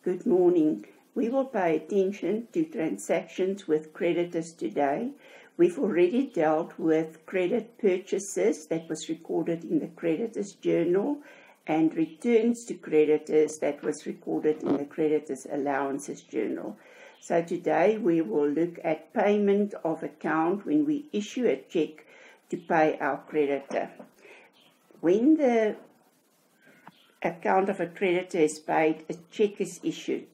Good morning. We will pay attention to transactions with creditors today. We've already dealt with credit purchases that was recorded in the creditors journal and returns to creditors that was recorded in the creditors allowances journal. So today we will look at payment of account when we issue a check to pay our creditor. When the account of a creditor is paid, a check is issued.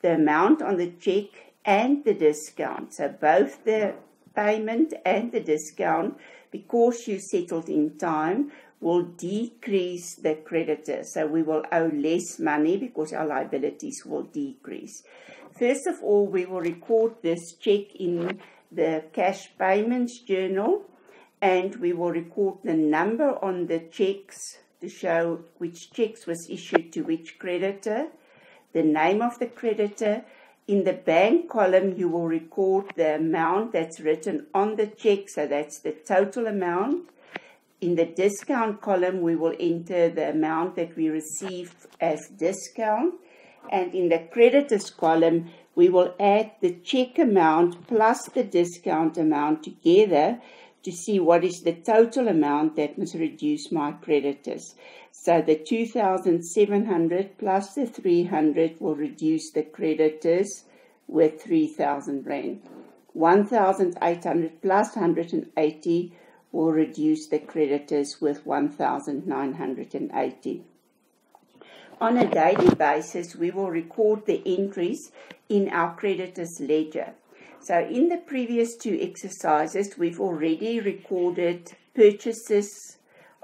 The amount on the check and the discount, so both the payment and the discount, because you settled in time, will decrease the creditor. So we will owe less money because our liabilities will decrease. First of all, we will record this check in the cash payments journal, and we will record the number on the checks to show which checks was issued to which creditor, the name of the creditor. In the bank column, you will record the amount that's written on the check, so that's the total amount. In the discount column, we will enter the amount that we received as discount. And in the creditors column, we will add the check amount plus the discount amount together to see what is the total amount that must reduce my creditors. So the 2,700 plus the 300 will reduce the creditors with 3,000 Rand. 1,800 plus 180 will reduce the creditors with 1,980. On a daily basis, we will record the entries in our creditors ledger. So in the previous two exercises, we've already recorded purchases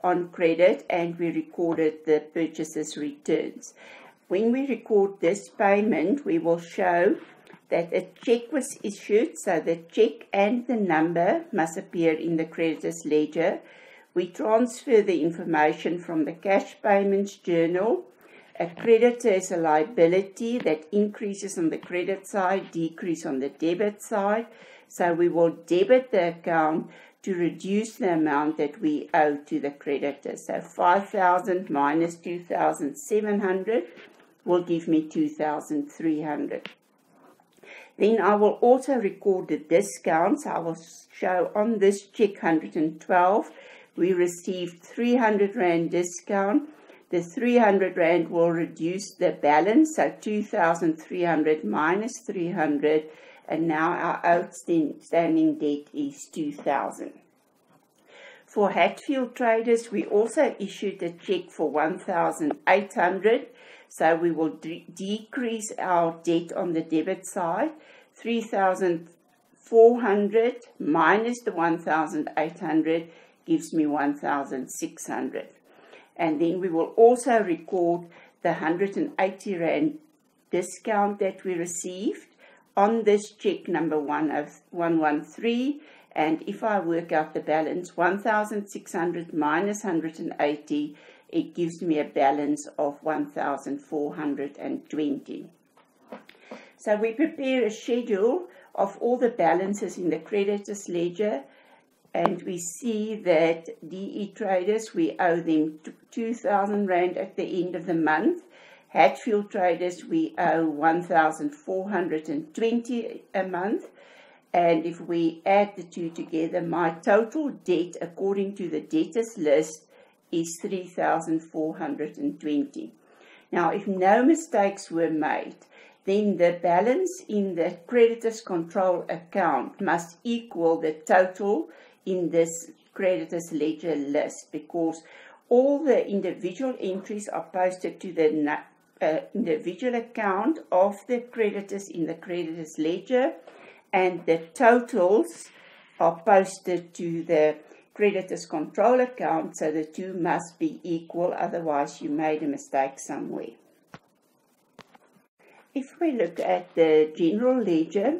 on credit and we recorded the purchases returns. When we record this payment, we will show that a check was issued, so the check and the number must appear in the creditors ledger. We transfer the information from the cash payments journal. A creditor is a liability that increases on the credit side, decreases on the debit side. So we will debit the account to reduce the amount that we owe to the creditor. So 5,000 minus 2,700 will give me 2,300. Then I will also record the discounts. I will show on this check 112, we received 300 Rand discount. The 300 Rand will reduce the balance, so 2,300 minus 300, and now our outstanding debt is 2,000. For Hatfield Traders, we also issued a check for 1,800, so we will decrease our debt on the debit side. 3,400 minus the 1,800 gives me 1,600. And then we will also record the 180 Rand discount that we received on this check number 113. And if I work out the balance, 1,600 minus 180, it gives me a balance of 1,420. So we prepare a schedule of all the balances in the creditors ledger. And we see that DE Traders, we owe them 2,000 Rand at the end of the month. Hatfield Traders, we owe 1,420 a month. And if we add the two together, my total debt, according to the debtors list, is 3,420. Now, if no mistakes were made, then the balance in the creditors control account must equal the total in this creditors ledger list, because all the individual entries are posted to the individual account of the creditors in the creditors ledger, and the totals are posted to the creditors control account, so the two must be equal, otherwise you made a mistake somewhere. If we look at the general ledger,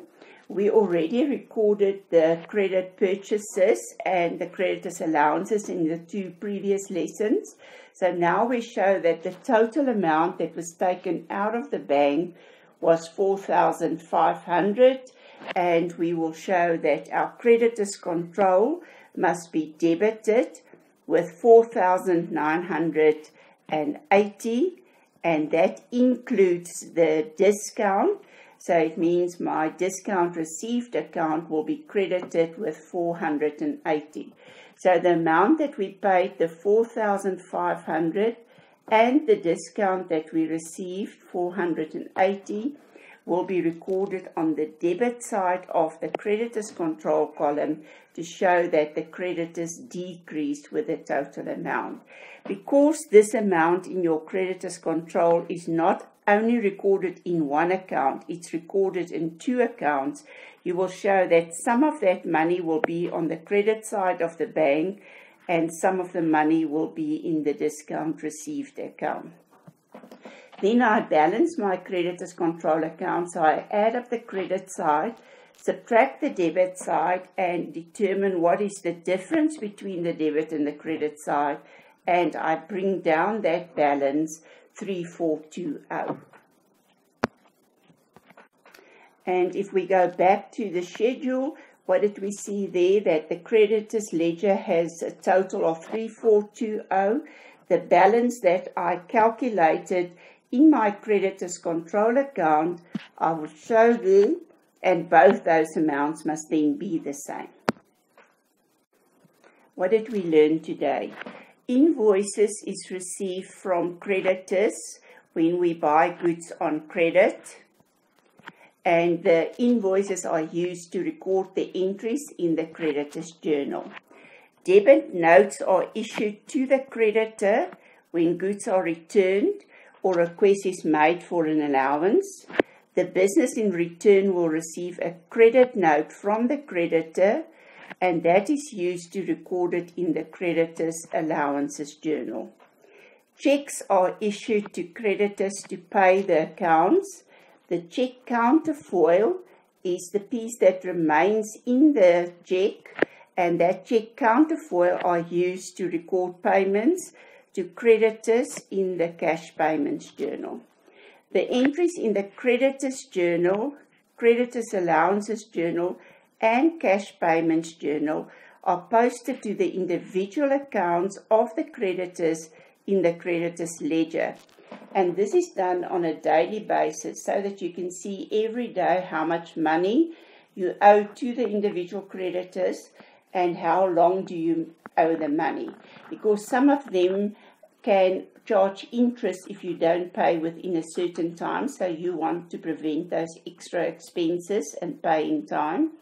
we already recorded the credit purchases and the creditors allowances in the two previous lessons. So now we show that the total amount that was taken out of the bank was 4,500, and we will show that our creditors control must be debited with 4,980, and that includes the discount. So it means my discount received account will be credited with 480. So the amount that we paid, the 4,500, and the discount that we received, 480, will be recorded on the debit side of the creditors control column to show that the creditors decreased with the total amount. Because this amount in your creditors control is not only recorded in one account, it's recorded in two accounts, you will show that some of that money will be on the credit side of the bank and some of the money will be in the discount received account. Then I balance my creditors control account, so I add up the credit side, subtract the debit side, and determine what is the difference between the debit and the credit side, and I bring down that balance 3420. And if we go back to the schedule, what did we see there? That the creditors ledger has a total of 3420. The balance that I calculated in my creditors control account, I will show there, and both those amounts must then be the same. What did we learn today? Invoices is received from creditors when we buy goods on credit, and the invoices are used to record the entries in the creditors journal. Debit notes are issued to the creditor when goods are returned or a request is made for an allowance. The business in return will receive a credit note from the creditor, and that is used to record it in the creditor's allowances journal. Checks are issued to creditors to pay the accounts. The check counterfoil is the piece that remains in the check, and that check counterfoil are used to record payments to creditors in the cash payments journal. The entries in the creditors journal, creditors allowances journal, and cash payments journal are posted to the individual accounts of the creditors in the creditors ledger. And this is done on a daily basis so that you can see every day how much money you owe to the individual creditors and how long do you owe the money. Because some of them can charge interest if you don't pay within a certain time, so you want to prevent those extra expenses and pay in time.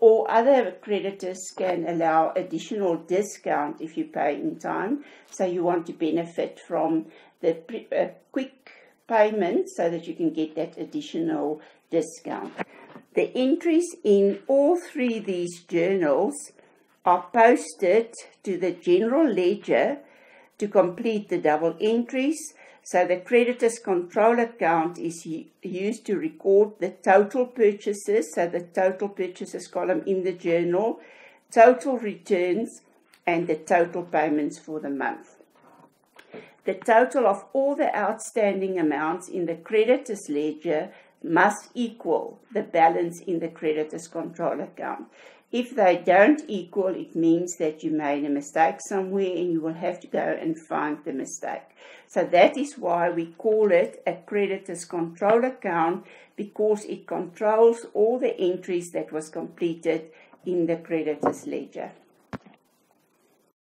Or other creditors can allow additional discount if you pay in time, so you want to benefit from the quick payment so that you can get that additional discount. The entries in all three of these journals are posted to the general ledger to complete the double entries. So the creditors control account is used to record the total purchases, so the total purchases column in the journal, total returns, and the total payments for the month. The total of all the outstanding amounts in the creditors ledger must equal the balance in the creditors control account. If they don't equal, it means that you made a mistake somewhere and you will have to go and find the mistake. So that is why we call it a creditors control account, because it controls all the entries that was completed in the creditors ledger.